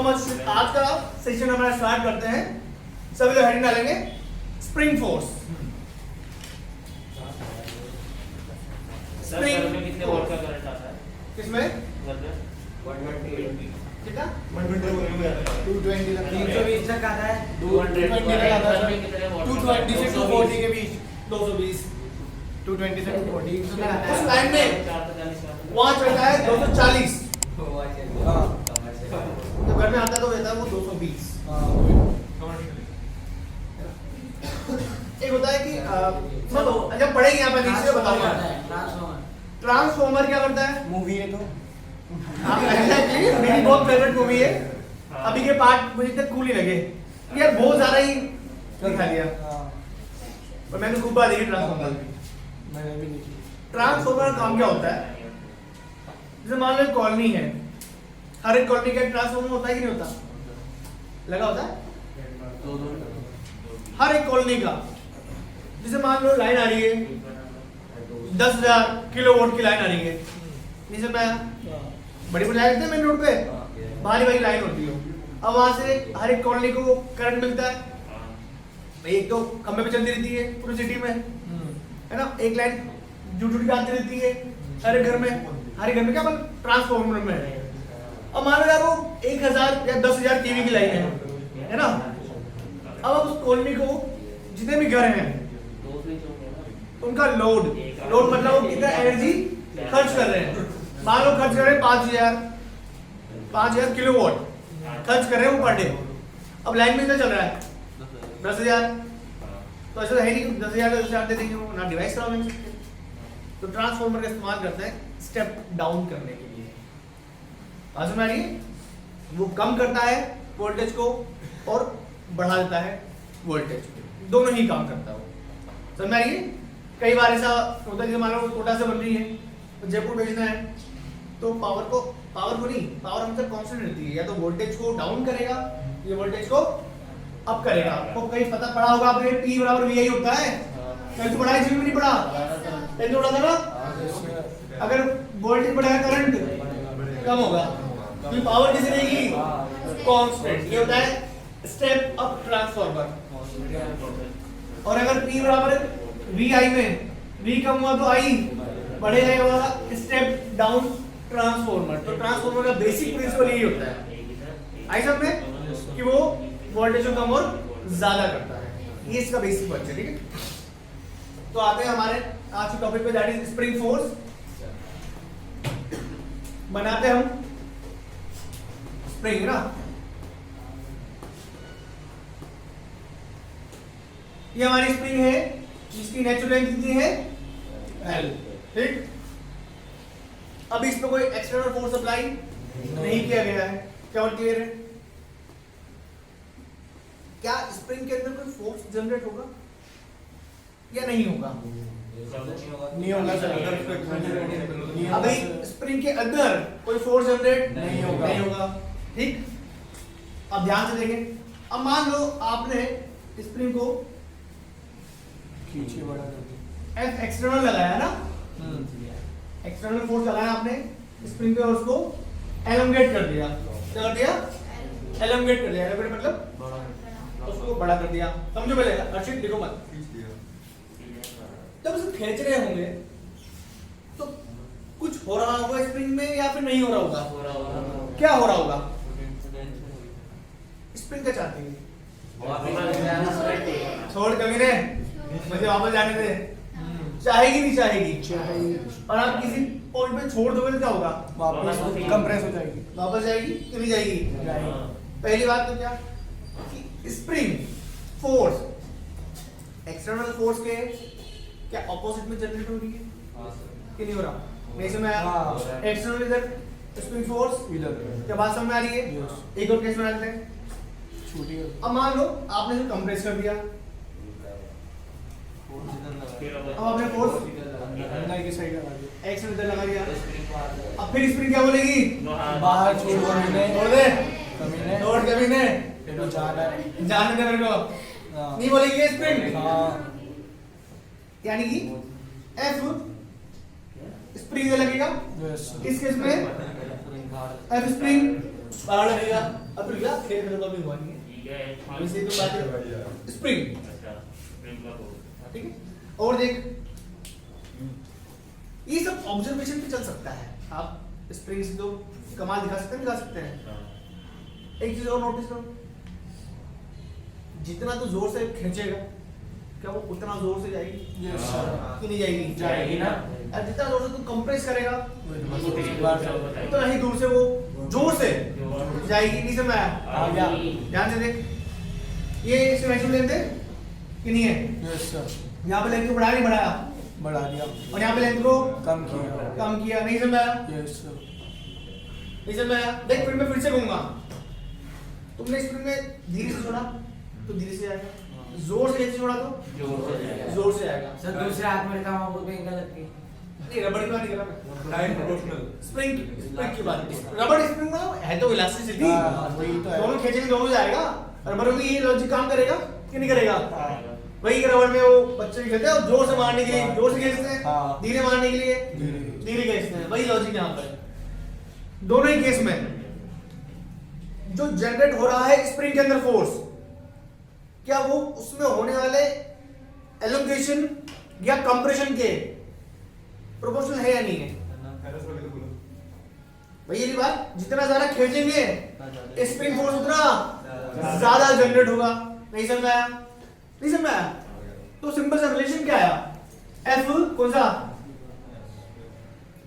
तो हम आज का सेशन हमारा स्टार्ट करते हैं। सभी लोग हेडिंग डालेंगे स्प्रिंग फोर्स। स्प्रिंग में कितने वोल्ट का करंट आता है? किसमें? कितना? 220 तक 320 तक आता है, 220 तक आता है, कितने वोल्ट? 220 से 240 के बीच, 220 220 से 240 तक आता उस है। लाइन में वहां चलता है 240। तो घर में आता तो रहता है वो 220। एक होता है कि मतलब जब पढ़ेंगे यहाँ पर नीचे बताऊंगा ट्रांसफॉर्मर क्या करता है। मूवी है तो एग्जैक्टली मेरी बहुत फेवरेट मूवी है। अभी के पार्ट मुझे इतना कूल ही लगे यार, बहुत ज्यादा ही दिखा दिया और मैंने खूब बार देखी ट्रांसफॉर्मर। मैंने भी नहीं की। ट्रांसफॉर्मर का काम क्या होता है? जैसे मान लो एक कॉलोनी है, हर एक कॉलोनी का एक ट्रांसफॉर्मर होता है कि नहीं होता? लगा होता है हर एक कॉलोनी का। जैसे मान लो लाइन आ रही है 10,000 किलोवाट की लाइन आ रही है, नीचे मैं बड़ी बड़ी लाइन मेन रोड पे भारी भारी लाइन होती है। अब वहां से हर एक कॉलोनी को करंट मिलता है भाई। एक तो खंबे पे चलती रहती है पूरी सिटी में, है ना। एक लाइन जुट जुट के आती रहती है हर एक घर में। हर एक घर में क्या मतलब ट्रांसफॉर्मर में है। अब मान लो यार वो 1,000 या 10,000 केवी की लाइन है ना। अब उस कॉलोनी को जितने भी घर हैं उनका लोड मतलब वो कितना एनर्जी खर्च कर रहे हैं। मान लो खर्च कर रहे हैं 5,000 किलोवाट खर्च कर रहे हैं वो पर डे। अब लाइन में कितना चल रहा है 10,000। तो ऐसा है नहीं कि 10,000 दे देंगे वो, ना डिवाइस खराब नहीं सकते। तो ट्रांसफॉर्मर का इस्तेमाल करते हैं स्टेप डाउन करने के लिए। समझ में आ रही है? वो कम करता है वोल्टेज को और बढ़ा देता है वोल्टेज को, दोनों ही काम करता है वो। समझ में आ रही है? कई बार ऐसा होता है कि मान लो कोटा से बन रही है तो जयपुर भेजना है, तो पावर को हमेशा कांस्टेंट रहती है। या तो वोल्टेज को डाउन करेगा या वोल्टेज को अप करेगा। आपको कहीं पता पड़ा होगा आपने P बराबर VI होता है, कहीं तो पढ़ा है, इसमें भी नहीं पढ़ा, कहीं तो पढ़ा था ना। अगर वोल्टेज बढ़ेगा करंट कम होगा तो पावर किसी रहेगी कांस्टेंट। ये होता है स्टेप अप ट्रांसफार्मर। और अगर P बराबर VI में V कम हुआ तो I बढ़ेगा, ये वाला स्टेप डाउन ट्रांसफार्मर। तो ट्रांसफार्मर का बेसिक प्रिंसिपल यही होता है आई सब में कि वो वोल्टेज को कम और ज्यादा करता है। ये इसका बेसिक बच्चा, ठीक है। तो आते हैं हमारे आज के टॉपिक पे, दैट इज स्प्रिंग फोर्स। बनाते हम स्प्रिंग ना, ये हमारी स्प्रिंग है जिसकी नेचुरल लेंथ कितनी है L, ठीक। अब इस पे कोई एक्सटर्नल फोर्स अप्लाई नहीं किया गया है। क्या और क्लियर है? क्या स्प्रिंग के अंदर कोई फोर्स जनरेट होगा या नहीं होगा? नहीं होगा सर। अभी स्प्रिंग के अंदर कोई फोर्स जनरेट नहीं होगा, ठीक। अब ध्यान से देखें। अब मान लो आपने स्प्रिंग को खींचे बड़ा कर दिया। F एक्सटर्नल लगाया ना, एक्सटर्नल फोर्स लगाया आपने स्प्रिंग पे और उसको एलोंगेट कर दिया। क्या कर दिया? एलोंगेट कर दिया। एलोंगेट मतलब उसको बड़ा कर दिया। समझो पहले, अर्शित देखो मत। जब उसे खींच रहे होंगे तो कुछ हो रहा होगा स्प्रिंग में या फिर नहीं हो रहा होगा? क्या हो रहा होगा? स्प्रिंग क्या चाहती है? छोड़ कभी ने मुझे वापस जाने दे। चाहेगी नहीं चाहेगी? और आप किसी पॉइंट पे छोड़ दोगे तो क्या होगा? वापस कंप्रेस हो जाएगी। वापस जाएगी कि नहीं जाएगी? पहली बात तो क्या कि स्प्रिंग फोर्स एक्सटर्नल फोर्स के क्या ऑपोजिट में जनरेट हो रही है कि नहीं हो रहा? नहीं समझ आया? एक्सटर्नल इधर स्प्रिंग फोर्स इधर क्या बात समझ में आ रही है? एक और केस बना लेते हैं। छोटी है। अब मान लो आपने इसे कंप्रेस कर दिया, अब आपने फोर्स अंदर की साइड लगा दिया। एक्स में इधर लगा दिया। अब फिर स्प्रिंग क्या बोलेगी? बाहर छोड़ कमीने। छोड़ दे कमीने। छोड़ कमीने। फिर वो जाना है। जाने दे मेरे को। हाँ। नहीं बोलेगी स्प्रिंग। हाँ। यानी कि F स्प्रिंग लगेगा यस। इस केस में F स्प्रिंग बाहर लगेगा। अब तो लिया खेल खेल तो भी हुआ नहीं है ठीक है अब इसे तो बात है स्प्रिंग अच्छा स्प्रिंग का फोर्स ठीक है और देख ये सब ऑब्जर्वेशन पे चल सकता है आप स्प्रिंग से तो कमाल दिखा सकते हैं एक चीज और नोटिस करो जितना तू जोर से खींचेगा क्या वो उतना जोर से जाएगी यस सर कि नहीं जाएगी जाएगी ना और जितना जोर से तू कंप्रेस करेगा बताइए उतना ही दूर से वो जोर से जाएगी नहीं समझ आया आ गया ध्यान से देख ये इसमें मैक्सिमम लेंथ है कि नहीं है यस सर यहाँ पे लेंथ को बढ़ाया नहीं बढ़ाया बढ़ा दिया और यहाँ पे लेंथ को कम किया कम किया नहीं समझ आया यस सर नहीं समझ आया देख फिर मैं फिर से कहूंगा तुमने स्प्रिंग में धीरे से छोड़ा तो धीरे से जाएगा जोर से कैसे छोड़ा तो जोर से जाएगा जोर से आएगा सर दूसरे हाथ में रखा हुआ पे गलत की नहीं रबड़ की बात नहीं कर रहा मैं टाइम प्रोपोर्शनल स्प्रिंग की बात रबड़ स्प्रिंग में है तो इलास्टिसिटी हाँ, वही तो है। दोनों खींचेंगे दोनों जाएगा रबड़ में ये लॉजिक काम करेगा कि नहीं करेगा वही रबड़ में वो बच्चे खेलते हैं और जोर से मारने के लिए हाँ। जोर से खींचते हैं हाँ। धीरे मारने के लिए धीरे। धीरे खींचते हैं वही लॉजिक यहाँ पर दोनों ही केस में जो जनरेट हो रहा है स्प्रिंग के अंदर फोर्स क्या वो उसमें होने वाले एलोंगेशन या कंप्रेशन के प्रोपोर्शनल है या नहीं है वही ये बात जितना ज्यादा खींचेंगे स्प्रिंग फोर्स उतना ज्यादा जनरेट होगा नहीं समझ में आया नहीं समझ में आया तो सिंपल सा रिलेशन क्या आया एफ कौन सा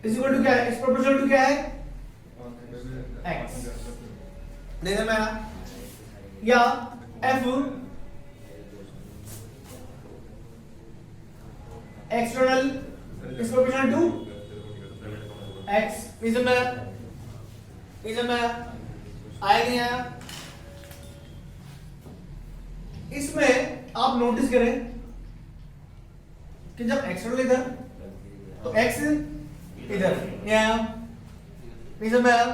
इज इक्वल टू क्या है इस प्रोपोर्शनल टू क्या है एक्स नहीं समझ में आया या F external is proportional to X नहीं समझ में आया नहीं समझ में आया आया नहीं आया इसमें आप नोटिस करें कि जब एक्सटर्नल इधर तो एक्स इधर नहीं आया नहीं समझ में आया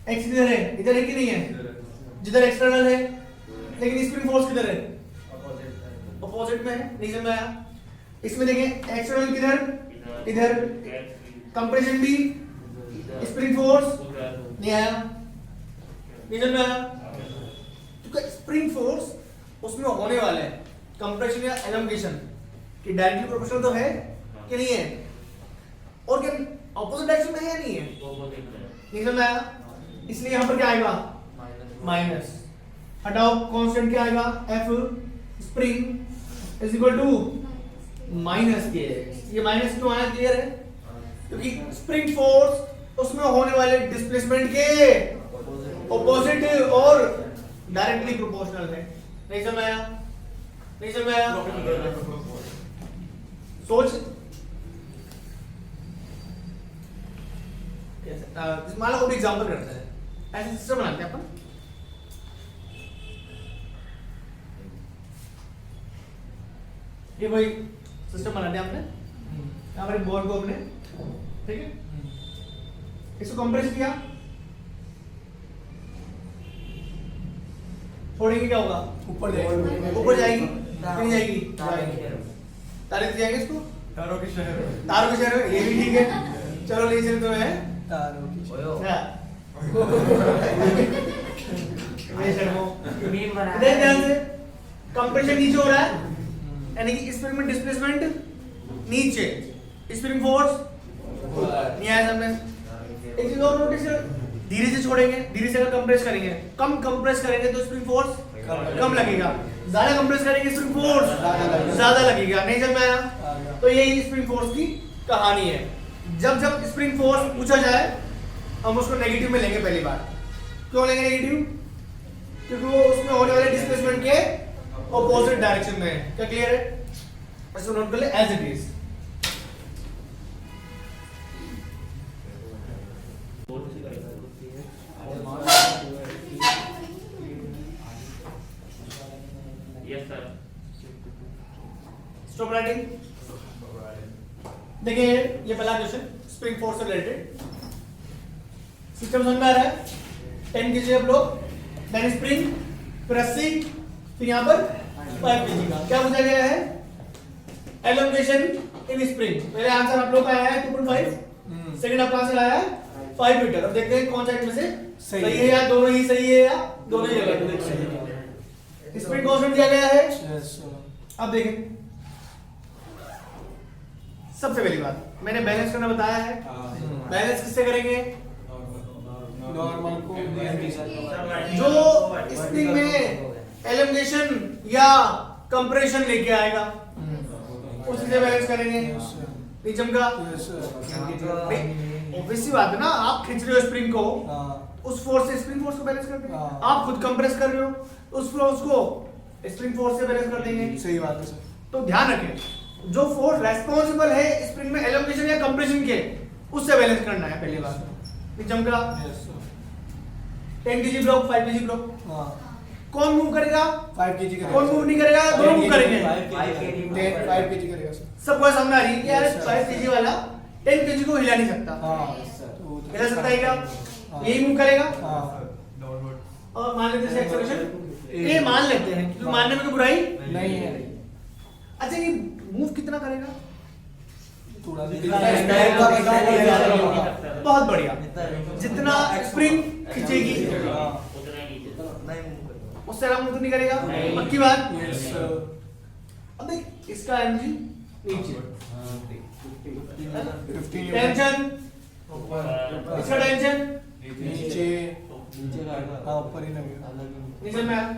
एक्स इधर है कि नहीं है जिधर एक्सटर्नल है लेकिन स्प्रिंग फोर्स किधर है अपोजिट में है नहीं समझ में आया इसमें देखें एक्सटर्नल किधर इधर कंप्रेशन भी स्प्रिंग फोर्स नहीं आया नहीं समझ में आया क्योंकि स्प्रिंग फोर्स उसमें होने वाले हैं कंप्रेशन या एलोंगेशन कि डायरेक्टली प्रोपोर्शनल तो है कि नहीं है और क्या ऑपोजिट डायरेक्शन में है या नहीं है नहीं समझ में आया इसलिए यहां पर क्या आएगा माइनस हटाओ कांस्टेंट क्या आएगा F spring is equal to minus K ये माइनस क्यों आया क्लियर है क्योंकि स्प्रिंग फोर्स उसमें होने वाले डिस्प्लेसमेंट के ऑपोजिट और डायरेक्टली प्रोपोर्शनल है नहीं समझ आया नहीं समझ आया सोच मान लो कोई एग्जांपल करते हैं ऐसे सिस्टम बनाते हैं अपन ये कोई सिस्टम बनाते हैं हमने यहाँ पर बॉल को हमने ठीक है इसको कंप्रेस किया छोड़ेंगे क्या होगा ऊपर जाएगी ऊपर जाएगी नहीं जाएगी तारीख जाएंगे इसको तारों के शहर तारों के शहर में ये भी ठीक है चलो ले चले तो है तारों के हाँ। ये शर्मो मीम बना देख ध्यान से कंप्रेशन नीचे हो रहा है यानी कि स्प्रिंग में डिस्प्लेसमेंट नीचे स्प्रिंग फोर्स नहीं आया समझ एक चीज और नोटिस धीरे से छोड़ेंगे धीरे से अगर कंप्रेस करेंगे कम कंप्रेस करेंगे तो स्प्रिंग फोर्स कम लगेगा ज्यादा कंप्रेस करेंगे स्प्रिंग फोर्स ज्यादा लगेगा नहीं समझ में आया तो यही स्प्रिंग फोर्स की कहानी है जब जब स्प्रिंग फोर्स पूछा जाए हम उसको नेगेटिव में लेंगे पहली बार क्यों लेंगे नेगेटिव क्योंकि वो उसमें होने वाले डिस्प्लेसमेंट के ऑपोजिट डायरेक्शन में है क्या क्लियर है इसको नोट कर ले as it is yes sir stop writing देखिए ये पहला क्वेश्चन स्प्रिंग फोर्स से रिलेटेड सिस्टम समझ में आ रहा है 10 कीजिए आप लोग देन स्प्रिंग प्रेसिंग फिर यहां पर 5 कीजिएगा क्या पूछा गया है एलोंगेशन इन स्प्रिंग पहले आंसर आप लोग का आया है 2.5 सेकंड आपका आंसर आया है 5 मीटर। अब देखते हैं कौन सा इनमें से सही सही है। है या दोनों ही सही है या दोनों ही गलत है। स्प्रिंग कांस्टेंट दिया गया है। Yes sir. अब देखें, सबसे पहली बात मैंने बैलेंस करना बताया है। बैलेंस किससे करेंगे? नॉर्मल को जो स्प्रिंग में एलिमिनेशन या कंप्रेशन लेके आएगा उसी से बैलेंस करेंगे। नहीं चमका? Yes sir. ऑब्वियस सी बात है ना, आप खींच रहे हो स्प्रिंग को, उस फोर्स से स्प्रिंग फोर्स को बैलेंस कर देंगे। हाँ। आप खुद कंप्रेस कर रहे हो, उस फोर्स को स्प्रिंग फोर्स से बैलेंस कर देंगे। सही बात है सर। तो ध्यान रखें, जो फोर्स रेस्पॉन्सिबल है स्प्रिंग में एलोकेशन या कंप्रेशन के, उससे बैलेंस करना है पहली बात। नहीं चमका? Yes sir. 10 kg block, 5 kg block, हाँ कौन मूव करेगा? 5 kg का कौन मूव नहीं करेगा? दोनों मूव करेंगे। 5 kg करेगा सर। सबको समझ आ रही है कि यार Yes, sir. 5 kg वाला 10 kg को हिला नहीं सकता। हाँ हिला सकता है क्या? हाँ। यही मूव करेगा। हाँ और मान लेते हैं एक्सेलरेशन ये मान लेते हैं, क्योंकि मानने में तो बुराई। नहीं है। अच्छा ये मूव कितना करेगा? थोड़ा बहुत बढ़िया। जितना स्प्रिंग खींचेगी हाँ। उतना ही नीचे। उससे ज्यादा मूव तो नहीं करेगा। पक्की बात? Yes sir. अब देख, इसका एनर्जी नीचे, 15 टेंशन, इसका टेंशन नीचे। हाँ ऊपर ही लगेगा। नीचे में आया।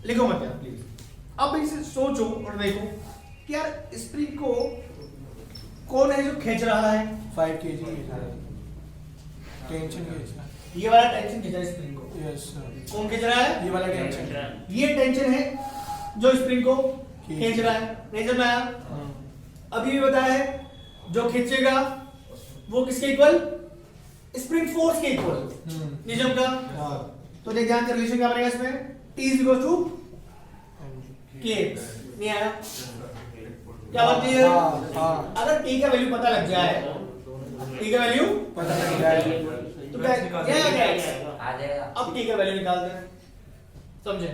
लिखो मत यार प्लीज। अब इसे सोचो और देखो कि यार स्प्रिंग को कौन है जो खींच रहा है? 5 kg टेंशन खींचना। ये वाला टेंशन खींच रहा है स्प्रिंग को। Yes sir. कौन खींच रहा है? ये वाला टेंशन। ये टेंशन है जो स्प्रिंग को खींच रहा है। नहीं समझ में आया? अभी भी बताया है जो खींचेगा वो किसके इक्वल? स्प्रिंग फोर्स के इक्वल। निजम का? हाँ। तो देख ध्यान से रिलेशन क्या बनेगा इसमें? T is equal to K। नहीं आया? क्या बात है? हाँ, हाँ। अगर T का वैल्यू पता लग जाए, T का वैल्यू पता लग जाएगा। तो क्या क्या है? आ जाएगा। अब T का वैल्यू निकाल दें। समझे?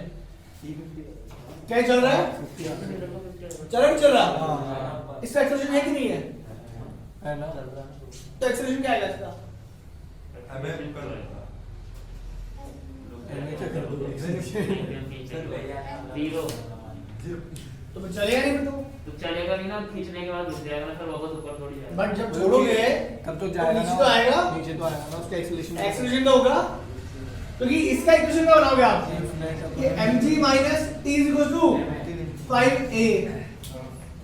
क्या चल रहा है? चल रहा? हाँ। इसका एक्सेलरेशन है कि नहीं है? है ना? तो एक्सेलरेशन क्या आएगा इसका? जीरो। तो फिर चलेगा नहीं फिर तो चलेगा नहीं ना, खींचने के बाद रुक जाएगा ना, फिर वापस ऊपर थोड़ी जाएगा। बट जब छोड़ोगे तब तो जाएगा नीचे ना। तो आएगा। नीचे तो आएगा ना उसका एक्सेलरेशन। एक्सेलरेशन तो होगा, क्योंकि इसका इक्वेशन क्या बनाओगे आप? कि mg minus t is equal to 5a।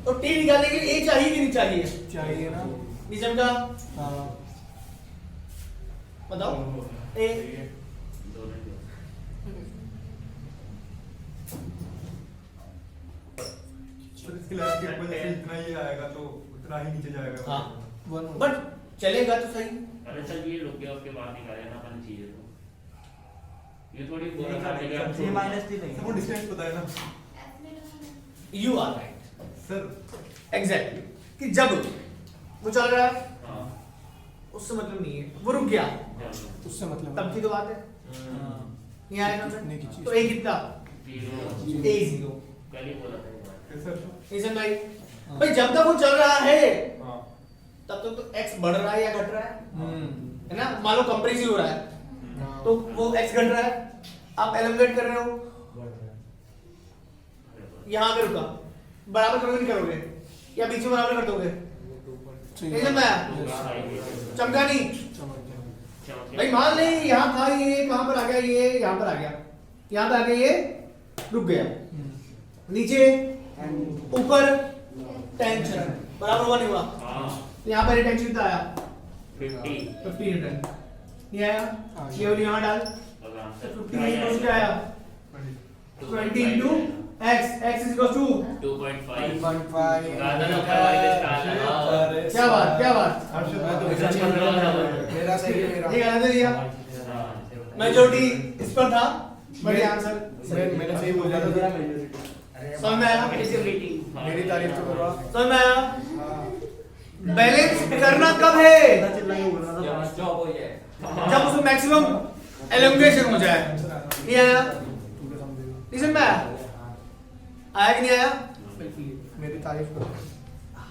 तो t निकालने के लिए a चाहिए कि नहीं चाहिए? चाहिए ना। निजम का हाँ। बताओ। a इसके लाइफ के ऊपर जैसे इतना ही आएगा तो उतना ही नीचे जाएगा। हाँ, वन बट चलेगा तो सही। अरे चल ये रुक गया, उसके बाद निकाले ना अपन चीजें। तो ये थोड़ी पूरा ये काटेगा। सर वो डिस्टेंस पता है ना You are right, sir. exactly। कि जब वो चल रहा है हाँ, उससे मतलब नहीं है, वो रुक गया चलो। उससे मतलब तब की तो बात है। नहीं आएगा कितने की चीज? तो a कितना? जीरो। a 0। कल ही बोला था ये बात। सर निजम भाई, भाई जब तक वो चल रहा है हाँ तब तक तो x बढ़ रहा है या घट रहा है ना? मान लो कंप्रेस ही हो रहा है तो वो x घट रहा है, आप एलिमिनेट कर रहे हो, यहाँ पे रुका, बराबर करोगे नहीं करोगे या बीच में बराबर कर दोगे? नहीं समझ में आया? चमका नहीं? भाई मान ले यहाँ था ये, कहाँ पर आ गया ये? यहाँ पर आ गया, यहाँ पे आ गया ये, रुक गया। नीचे ऊपर टेंशन बराबर हुआ नहीं हुआ? हाँ, यहाँ पर टेंशन कितना आया? 50। 50 न्यूटन। नहीं आया? ये वाली यहाँ डाल, अब आंसर 50 इनटू क्या आया? 20 into x, x is equal to 2.5। 1.5। ज्यादा नंबर वाले के स्टार लगा। क्या बात, क्या बात? मेरा सही है मेरा। ये गलत है दिया, मेजॉरिटी इस पर था, बढ़िया आंसर। मैंने सही बोला था। समझ में आया? मेरी तारीफ तो करवा। समझ में आया? बैलेंस करना कब है? जब उसमें मैक्सिमम एलोंगेशन हो जाए। नहीं आया? नहीं समझ में आया? आया कि नहीं आया? मेरी तारीफ करो।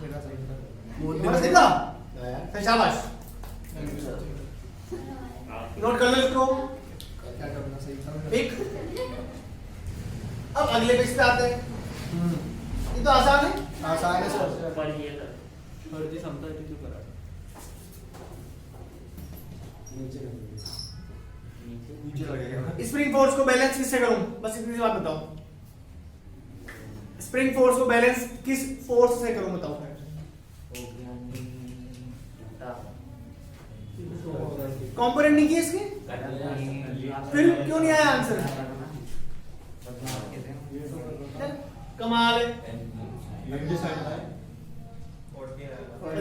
मेरा सही था। बोल दे। शाबाश। Thank you, sir. नोट कर लो इसको। क्या करना सही था? ठीक, अब अगले पेज पे आते हैं। ये तो आसान है। आसान है सर। ऊपर ये कर फर्जी समता है तो करा नीचे नीचे लगेगा। स्प्रिंग फोर्स को बैलेंस किससे करूं? बस इतनी सी बात बताओ। स्प्रिंग फोर्स को बैलेंस किस फोर्स से करूं बताओ। कंपोनेंट नहीं किए इसके, फिर क्यों नहीं आया आंसर? कमाल है।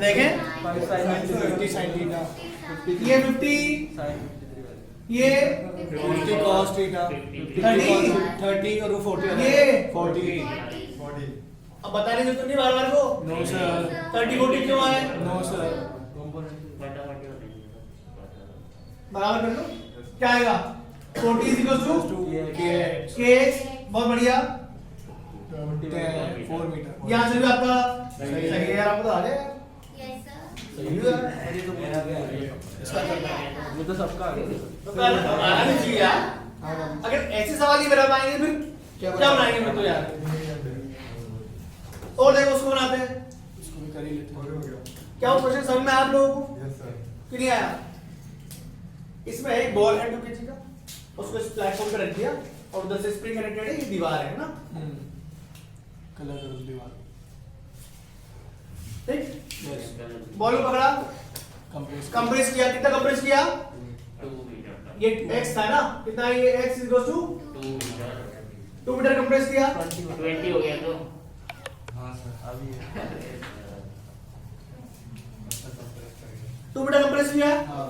देखें, 50 sin थीटा, ये 50, ये 50 cos थीटा, 30 और 40 ये 40। बॉडी अब बताने की जरूरत नहीं बार बार को। नो सर, 30 40 क्यों आए? No sir. फटाफट हो जाएगी। बराबर कर लो। क्या आएगा? 40 is equals to kx। बहुत बढ़िया। 4 मीटर। यहाँ से भी आपका सही है यार, आपको तो आ गया। सही है यार। ये तो सबका आ गया। तो कल हमारा भी चाहिए यार। अगर ऐसे सवाल ही बना पाएंगे फिर क्या बनाएंगे फिर तो यार। और देखो उसको बनाते हैं। इसको भी कर ही लेते हो हैं। गया। क्या वो क्वेश्चन समझ में आया आप लोगों को? Yes sir. कि नहीं आया? इसमें एक बॉल है 2 kg का, उसको इस प्लेटफॉर्म पे रख दिया और उधर से स्प्रिंग कनेक्टेड है, ये दीवार है ना। कलर कर दीवार। ठीक, यस। बॉल को पकड़ा, कंप्रेस कंप्रेस किया। कितना कंप्रेस किया? 2 मीटर ये x था ना, कितना ये x is equals to 2 metre compress किया। 20 हो गया तो हां सर अभी 2 मीटर कंप्रेस किया। हां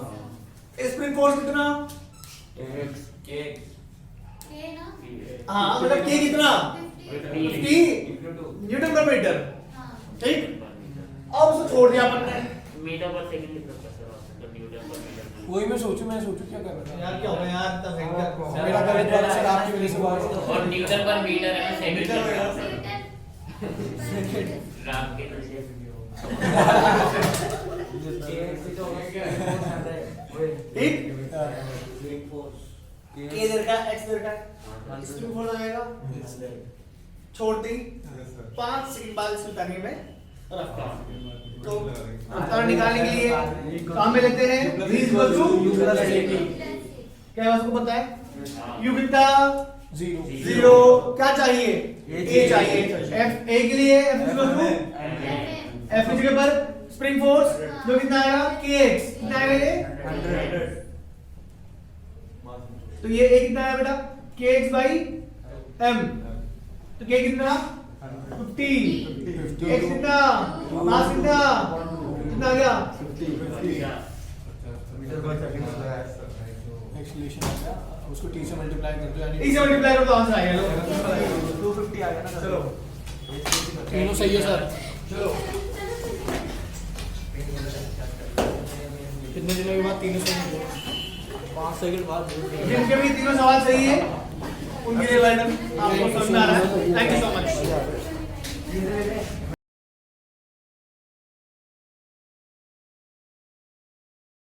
स्प्रिंग फोर्स कितना? हाँ मतलब k कितना? 50 न्यूटन पर मीटर। ठीक, अब उसको छोड़ दिया अपन ने। मीटर पर सेकंड कितना प्रेशर होता है? न्यूटन पर मीटर। वही मैं सोचूं क्या कर रहा था यार क्या हो गया यार, इतना भयंकर। मेरा गलत वाला सर आपकी वजह से बात और न्यूटन पर मीटर है ना, सेकंड ग्राम के नीचे ठीक, k इधर का x इधर का, स्प्रिंग फोर्स आ जाएगा। छोड़ दी, यस सर। 5 सेकंड बाद इसको करने में रफ्तार। तो हाँ। रफ्तार निकालने के लिए काम में लेते हैं v equal to u plus at। क्या है उसको पता है? u कितना? 0। क्या चाहिए? a चाहिए। f a के लिए f equal to f की जगह पर स्प्रिंग फोर्स जो कितना आएगा? kx। कितना आएगा ये? 100। तो ये a कितना है बेटा? kx by m। तो k कितना? 50। x कितना? मास कितना? कितना आ गया? 50 मीटर पर सेकंड होता है सर। एक्सीलरेशन आ गया उसको t से मल्टीप्लाई कर दो यानी e से मल्टीप्लाई करो तो आंसर आ गया। लो 250 आ गया ना चलो, तीनों सही है सर चलो कितने दिनों के बाद तीनों सही है 5 सेकंड बाद जिनके भी तीनों सवाल सही है उनके लिए वेलकम। आपको समझ में आ रहा है? Thank you so much.